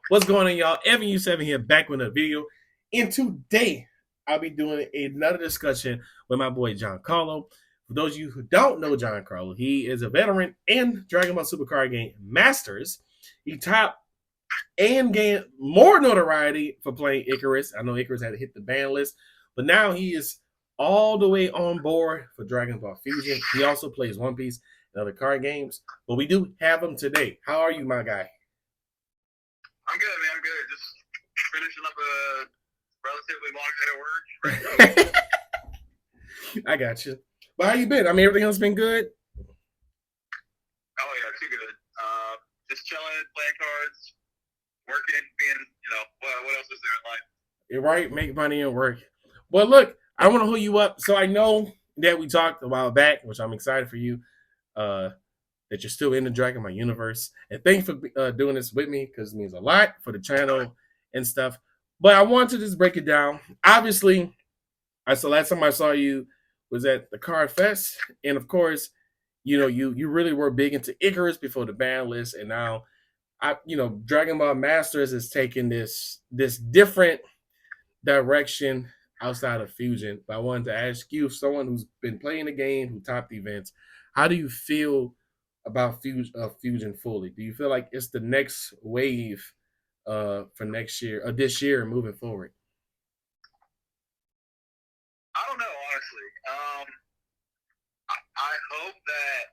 What's going on, y'all? Evan U7 here, back with a video. And today, I'll be doing another discussion with my boy Giancarlo. For those of you who don't know Giancarlo, he is a veteran in Dragon Ball Super Card Game Masters. He topped and gained more notoriety for playing Icarus. I know Icarus had to hit the ban list, but now he is all the way on board for Dragon Ball Fusion. He also plays One Piece and other card games, but we do have him today. How are you, my guy? I'm good, man. I'm good. Just finishing up a relatively long day of work. I got you. But how you been? I mean, everything else been good? Oh, yeah, too good. Just chilling, playing cards, working, what else is there in life? You're right. Make money and work. Well, look, I want to hold you up. So I know that we talked a while back, which I'm excited for you, uh, that you're still in the Dragon Ball universe. And thanks for doing this with me because it means a lot for the channel and stuff. But I want to just break it down. Obviously, I saw last time I saw you was at the Card Fest, and of course, you really were big into Icarus before the ban list, and now Dragon Ball Masters is taking this different direction outside of Fusion. But I wanted to ask you, someone who's been playing the game, who topped the events, how do you feel about Fusion fully? Do you feel like it's the next wave for next year or this year and moving forward? I don't know, honestly. I hope that,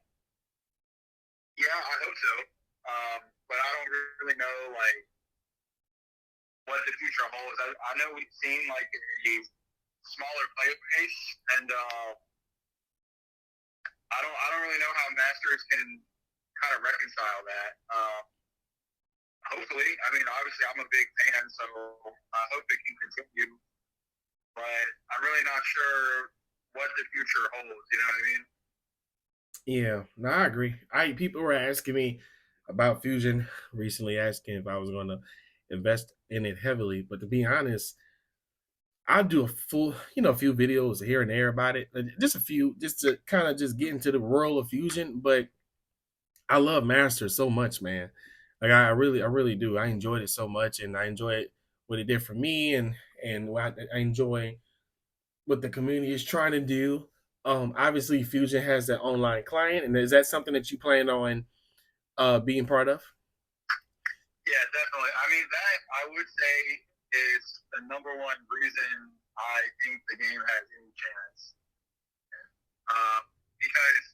yeah, I hope so. But I don't really know, like, what the future holds. I know we've seen, like, a smaller player base, and I don't really know how Masters can kind of reconcile that. Hopefully, I mean, obviously, I'm a big fan, so I hope it can continue. But I'm really not sure what the future holds. You know what I mean? Yeah, no, I agree. I People were asking me about Fusion recently, asking if I was going to invest in it heavily. But to be honest, I'll do a full, a few videos here and there about it, just a few, just to kind of just get into the world of Fusion. But I love Masters so much, man. Like I really do. I enjoyed it so much, and I enjoy it what it did for me, and what I enjoy what the community is trying to do. Obviously, Fusion has that online client, and is that something that you plan on being part of? Yeah, definitely. I mean, that I would say is the number one reason I think the game has any chance. Because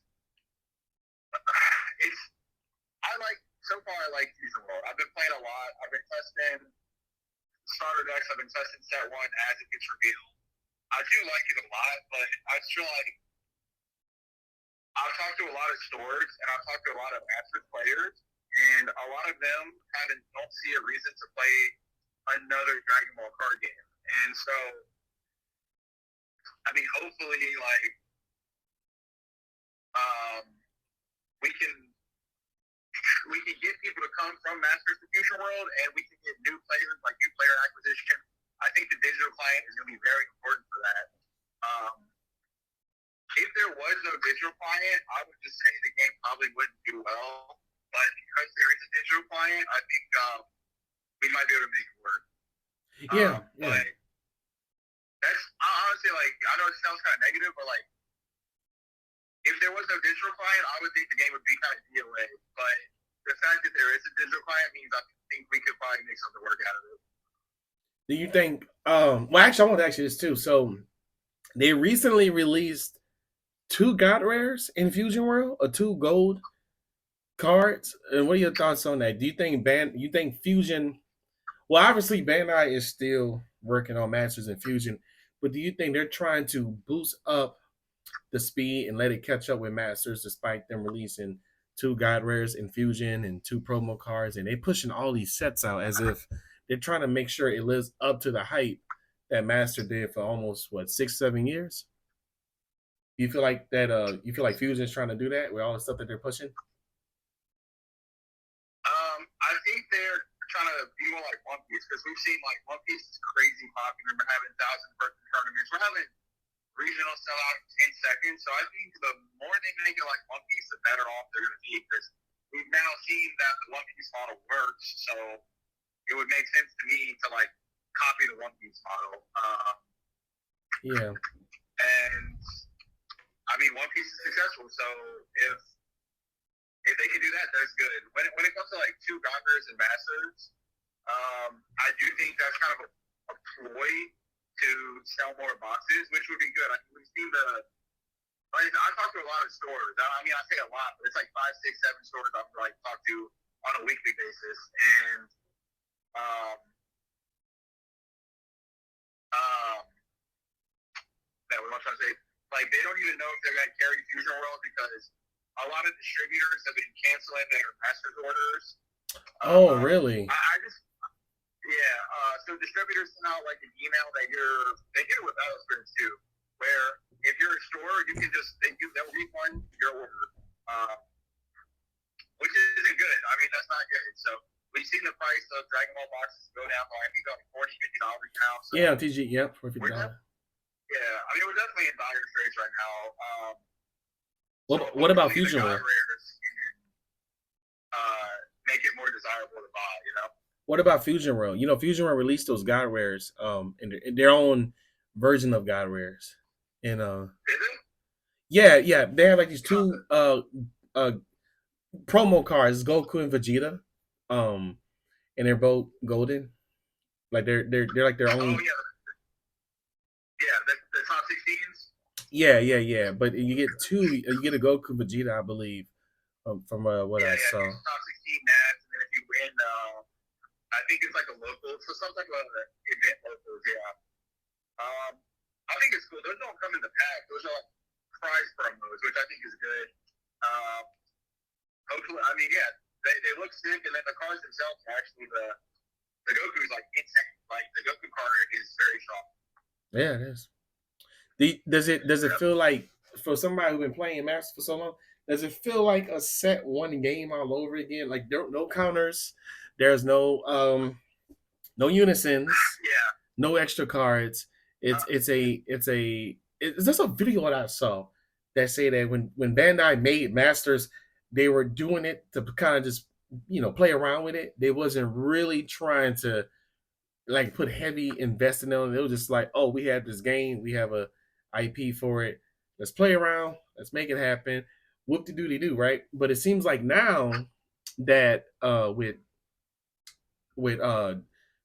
it's, I like, so far I like Fusion World. I've been playing a lot. I've been testing starter decks. I've been testing set one as it gets revealed. I do like it a lot, but I feel like I've talked to a lot of stores and I've talked to a lot of Masters players, and a lot of them kind of don't see a reason to play another Dragon Ball card game. And so, I mean, hopefully, like, we can get people to come from Masters to Fusion World, and we can get new players, like new player acquisition. I think the digital client is going to be very important for that. If there was no digital client, I would just say the game probably wouldn't do well. But because there is a digital client, I think we might be able to make it work. Yeah, But yeah. that's honestly, like, I know it sounds kind of negative, but like, if there was no digital client, I would think the game would be kind of DOA. But the fact that there is a digital client means I think we could probably make something work out of it. Do you think? Well, actually, I want to ask you this too. So they recently released two God rares in Fusion World, or two gold cards. And what are your thoughts on that? Do you think You think Fusion? Well, obviously Bandai is still working on Masters and Fusion, but do you think they're trying to boost up the speed and let it catch up with Masters, despite them releasing two God rares in Fusion and two promo cards, and they pushing all these sets out as if they're trying to make sure it lives up to the hype that Master did for almost what 6 7 years. You feel like that? You feel like Fusion is trying to do that with all the stuff that they're pushing? I think they're trying to be more like One Piece, because we've seen like One Piece is crazy popular. We're having 1,000-person tournaments. We're having regional sellout in 10 seconds. So I think the more they make it like One Piece, the better off they're going to be, because we've now seen that the One Piece model works. So it would make sense to me to like copy the One Piece model. Yeah. And I mean, One Piece is successful, so if they can do that, that's good. When it comes to like two Godbearers and Masters, I do think that's kind of a ploy to sell more boxes, which would be good. I mean, we've seen I talk to a lot of stores. I mean, I say a lot, but it's like 5, 6, 7 stores I'm like talk to on a weekly basis, and that what I'm trying to say. Like, they don't even know if they're going to carry Fusion World because a lot of distributors have been canceling their Masters orders. Oh, really? I just, yeah. So distributors send out like an email that they get it with other spirits too, where if you're a store, you can just they'll refund your order, which isn't good. I mean, that's not good. So we've seen the price of Dragon Ball boxes go down by I think about $40-$50 now. So yeah, TG, yep, $40. Yeah, I mean, we're definitely in dire straits right now. What about Fusion World? Make it more desirable to buy, you know? What about Fusion World? You know, Fusion World released those God Rares, in their own version of God Rares. And Is it? yeah, they have like these two promo cards, Goku and Vegeta. And they're both golden. Like they're like their own. Oh yeah. Yeah, the top 16s. Yeah. But you get you get a Goku Vegeta, I believe, from what I saw. Yeah, top 16 match, and then if you win, I think it's like a local, so some type of event locals. Yeah. I think it's cool. Those don't come in the pack. Those are like prize promos, which I think is good. Hopefully, I mean, yeah, they look sick, and then the cards themselves are actually the Goku is like insane. Like the Goku card is very strong. Yeah, it is. Does it feel like for somebody who's been playing Masters for so long? Does it feel like a set one game all over again? Like there no counters, there's no unisons, Yeah. no extra cards. It's just a video that I saw that say that when Bandai made Masters, they were doing it to kind of just play around with it. They wasn't really trying to like put heavy investing on it. It was just like, oh, we have this game, we have a IP for it. Let's play around. Let's make it happen. Whoop de doody do, right? But it seems like now that with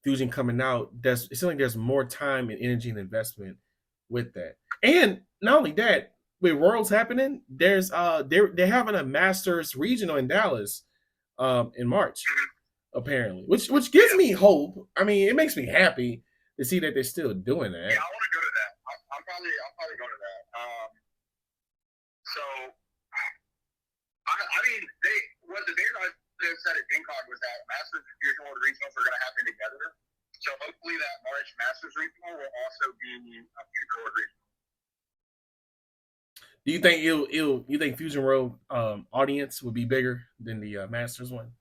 Fusion coming out, it seems like there's more time and energy and investment with that. And not only that, with Worlds happening, there's they're having a Masters regional in Dallas in March, apparently, which gives me hope. I mean, it makes me happy to see that they're still doing that. Yeah, I want to go to that. I'll probably go to that. So, I mean, what the data they said at GameCon was that Masters and Fusion World Regionals are going to happen together. So hopefully that March Masters Regional will also be a Fusion World Regional. Do you think you think Fusion World audience will be bigger than the Masters one?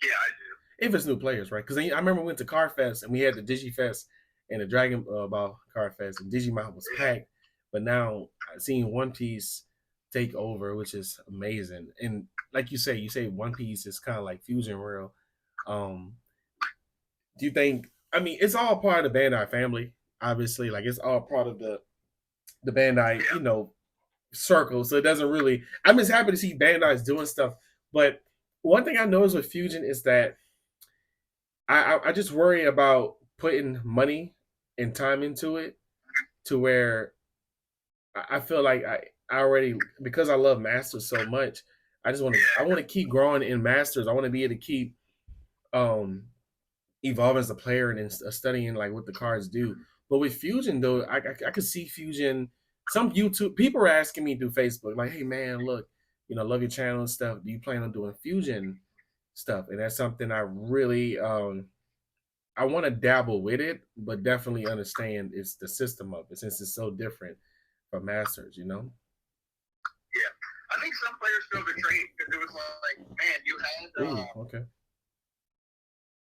Yeah, I do. If it's new players, right? Because I remember we went to Card Fest and we had the DigiFest and the Dragon Ball Card Fest, and Digimon was packed. But now seeing One Piece take over, which is amazing. And like you say One Piece is kind of like Fusion World. Do you think? I mean, it's all part of the Bandai family, obviously. Like it's all part of the Bandai, circle. So it doesn't really. I'm just happy to see Bandai's doing stuff. But one thing I noticed with Fusion is that I just worry about putting money and time into it to where I feel like I already, because I love Masters so much, I want to keep growing in Masters. I want to be able to keep evolving as a player and studying like what the cards do. But with Fusion though, I could see Fusion. Some YouTube people are asking me through Facebook, like, "Hey man, look, love your channel and stuff. Do you plan on doing Fusion stuff?" And that's something I really I want to dabble with it, but definitely understand it's the system of it since it's so different from Masters, Yeah, I think some players feel betrayed because it was like, man, you had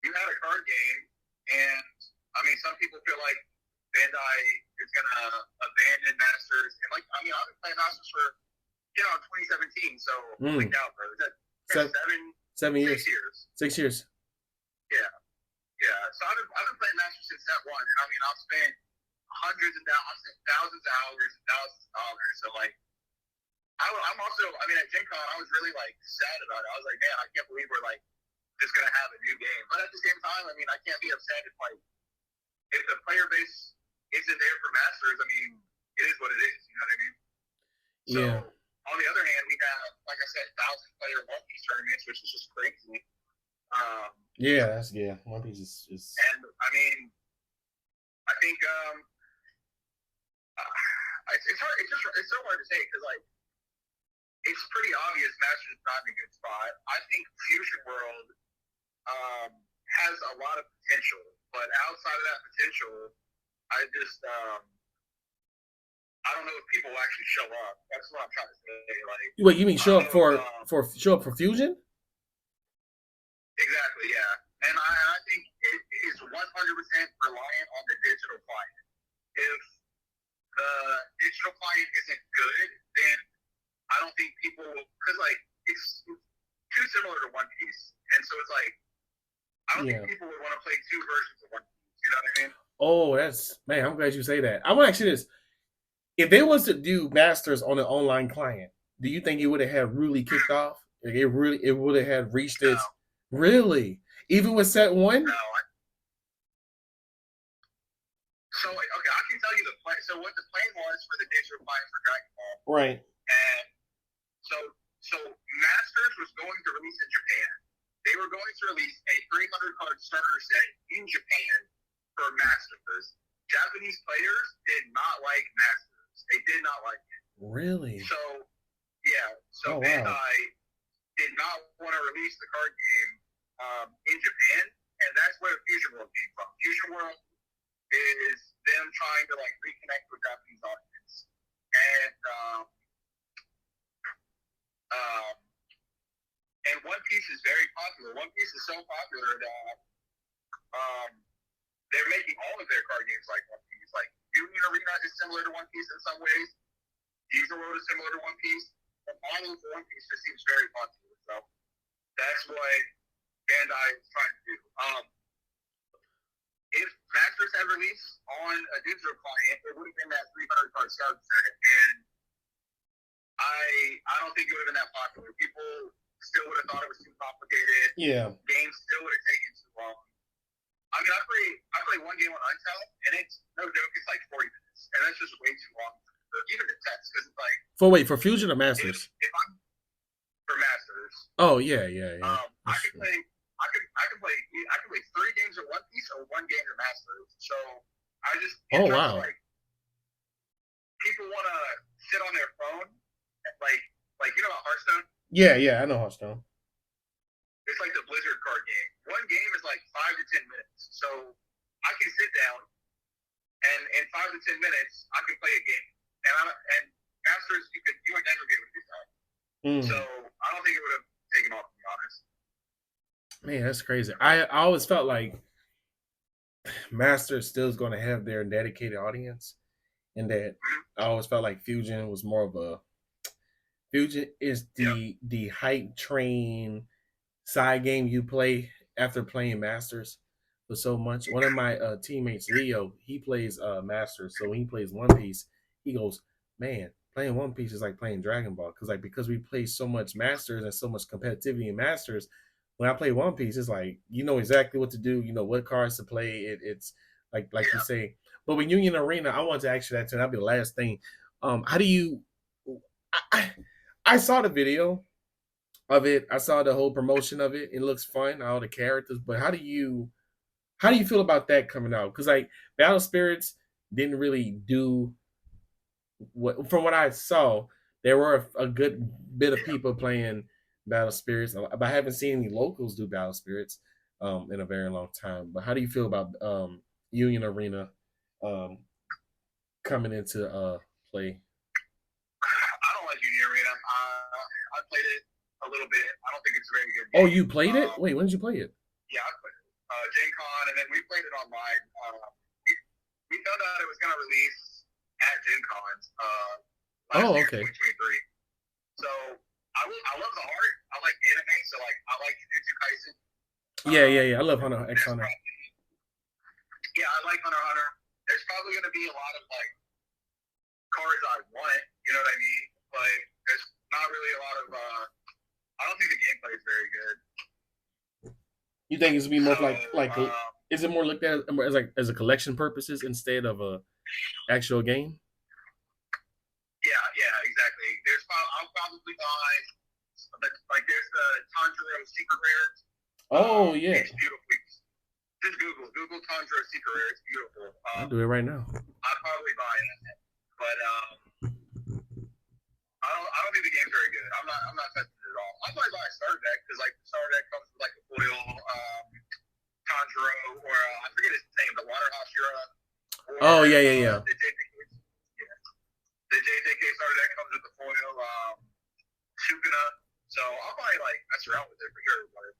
you had a card game, and I mean, some people feel like Bandai is gonna abandon Masters, and like, I mean, I've been playing Masters for 2017, so look out, bro. Is that 7 years? 6 years. 6 years. So I've been playing Masters since step one, and I mean I've spent I've spent thousands of hours and thousands of dollars. So like I'm also, I mean at Gen Con I was really like sad about it. I was like, man, I can't believe we're like just gonna have a new game. But at the same time, I mean I can't be upset if the player base isn't there for Masters. I mean it is what it is. You know what I mean? So Yeah. on the other hand, we have, like I said, 1,000-player One Piece tournaments, which is just crazy. One Piece is. And I mean, I think it's hard. It's so hard to say because like it's pretty obvious Masters is not in a good spot. I think Fusion World has a lot of potential, but outside of that potential, I just I don't know if people will actually show up. That's what I'm trying to say. Like, Wait, you mean show up for Fusion? Exactly, yeah. And I think it is 100% reliant on the digital client. If the digital client isn't good, then I don't think people will, because like it's too similar to One Piece, and so it's like I don't think people would want to play two versions of One Piece. You know what I mean? Oh, man. I'm glad you say that. I want to ask you this: if they was to do Masters on an online client, do you think it would have had really kicked off? Like it would have had reached its really even with set one. No. So okay, I can tell you the plan. So what the plan was for the digital client for Dragon Ball, right? And so Masters was going to release in Japan. They were going to release a 300 card starter set in Japan for Masters. Japanese players did not like Masters. They did not like it. Really? So yeah. So Bandai did not want to release the card game in Japan, and that's where Fusion World came from. Fusion World is them trying to like reconnect with Japanese audience, and One Piece is very popular. One Piece is so popular that they're making all of their card games like One Piece. Like Union Arena is similar to One Piece in some ways. Fusion World is similar to One Piece. And all of One Piece just seems very popular. So that's what Bandai is trying to do. If Masters had released on a digital client, it would have been that 300 card starter set, and I don't think it would have been that popular. People still would have thought it was too complicated. Yeah. Games still would have taken too long. I mean, I play one game on Untel, and it's no joke, it's like 40 minutes, and that's just way too long. Even the text, because it's like for Fusion or Masters? If I'm for Masters. Oh yeah. I can play 3 games of One Piece or 1 game of Masters. So I just wow. Like, people want to sit on their phone, like you know about Hearthstone? Yeah, I know Hearthstone. It's like the Blizzard card game. 1 game is like 5 to 10 minutes. So I can sit down, and in 5 to 10 minutes, I can play a game. And Masters, you would never be able to do that. So I don't think it would have taken off, to be honest. Man, that's crazy. I always felt like Masters still is going to have their dedicated audience, and that I always felt like Fusion was more of a Fusion is the hype train side game you play after playing Masters for so much. One of my teammates, Leo, he plays Masters, so when he plays One Piece, he goes, man, playing One Piece is like playing Dragon Ball because we play so much Masters and so much competitivity in Masters. When I play One Piece, it's like you know exactly what to do, you know what cards to play. It's like you say. But with Union Arena, I want to ask you that too. That'll be the last thing. How do you? I saw the video of it. I saw the whole promotion of it. It looks fun, all the characters. But how do you feel about that coming out? Because like Battle Spirits didn't really do what, from what I saw, there were a good bit of people playing Battle Spirits, but I haven't seen any locals do Battle Spirits in a very long time. But how do you feel about Union Arena coming into play? I don't like Union Arena. I played it a little bit. I don't think it's a very good game. Oh, you played it? Wait, when did you play it? Yeah, I played it. Gen Con, and then we played it online. We found out it was going to release at Gen Con last year, okay. 2023. So I love the art. I like anime, so like I like Jujutsu Kaisen. Yeah. I love Hunter X Hunter. probably going to be a lot of like cards I want. You know what I mean? But there's not really a lot of. I don't think the gameplay is very good. You think it's gonna be more So, like is it more looked at as like as a collection purposes instead of a actual game? yeah, exactly. I'll probably buy like there's the Tanjiro Secret Rare. Oh yeah, It's beautiful. Just Google Tanjiro Secret Rare. It's beautiful. I'll do it right now. I'd probably buy it, but I don't think the game's very good. I'm not testing it at all. I'll probably buy a starter deck because like the starter deck comes with like a foil Tanjiro or I forget his name, the Water Hashira. Oh yeah. The JJK starter deck comes with the foil Sukuna. So I'll probably like mess around with it for sure, but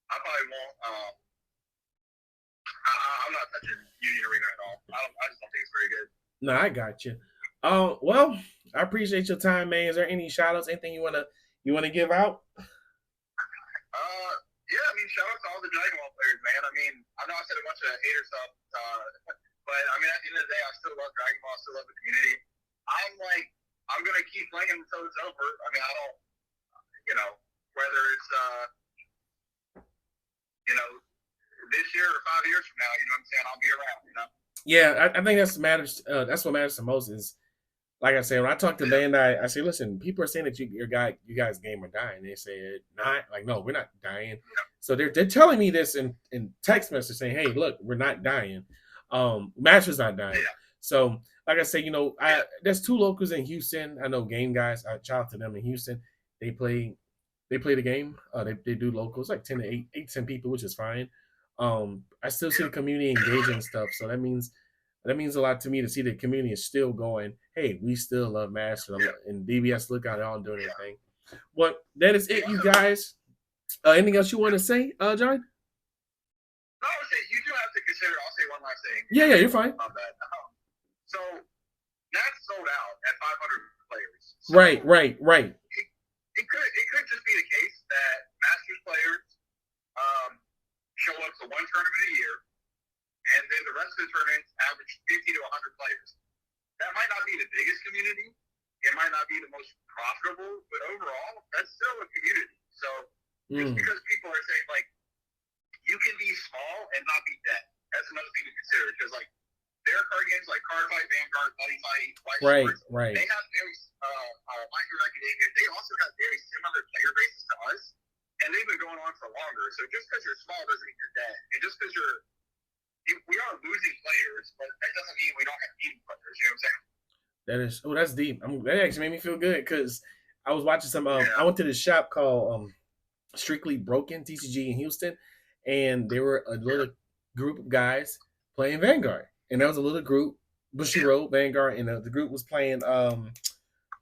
I probably won't. I'm not touching Union Arena at all. I just don't think it's very good. No, I got you. Well, I appreciate your time, man. Is there any shout outs, anything you wanna give out? Yeah, I mean, shout out to all the Dragon Ball players, man. I mean, I know I said a bunch of hater stuff, but I mean, at the end of the day, I still love Dragon Ball. I still love the community. I'm gonna keep playing until it's over. I mean, I don't, whether it's this year or 5 years from now, you know what I'm saying? I'll be around, Yeah, I think that's matters. That's what matters the most. Is like I said, when I talk to Bandai, I say, listen, people are saying that you guys' game are dying. They say not like, no, we're not dying. So they're telling me this in text message saying, hey, look, we're not dying. Master's not dying. So like I say, there's two locals in Houston. I know game guys. I shout out to them in Houston. They play the game. They do locals like 10 to 8 to 10 people, which is fine. I still see the community engaging and stuff. So that means a lot to me to see the community is still going, hey, we still love Master and DBS Lookout all doing anything. Well, that is it, you guys. Anything else you want to say, John? No, I would say you do have to consider. I'll say one last thing. Yeah, you're fine. Not bad. So that's sold out at 500 players. So Right. It could just be the case that Masters players show up to one tournament a year, and then the rest of the tournaments average 50 to 100 players. That might not be the biggest community. It might not be the most profitable, but overall, that's still a community. So just because people are saying, like, you can be small and not be dead. That's another thing to consider. Because, like, there are card games like Card Fight, Vanguard, Buddy Fight, White Swords. Right. They have very, My Hero Academia, they also have very similar player bases to us. And they've been going on for longer. So just because you're small doesn't mean you're dead. And just because we are losing players, but that doesn't mean we don't have beating players. You know what I'm saying? That's deep. That actually made me feel good because I was watching some. I went to this shop called Strictly Broken TCG in Houston, and there were a little group of guys playing Vanguard, and there was a little group Bushiroad Vanguard, and the group was playing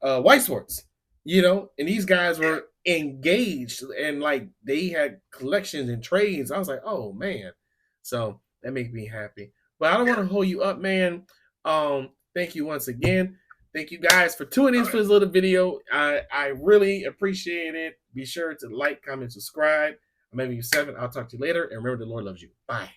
White Swords. And these guys were engaged, and like they had collections and trades. I was like, oh man, so that makes me happy. But I don't want to hold you up, man. Thank you once again. Thank you guys for tuning in for this little video. I really appreciate it. Be sure to like, comment, subscribe. I'm Maybe 7. I'll talk to you later. And remember, the Lord loves you. Bye.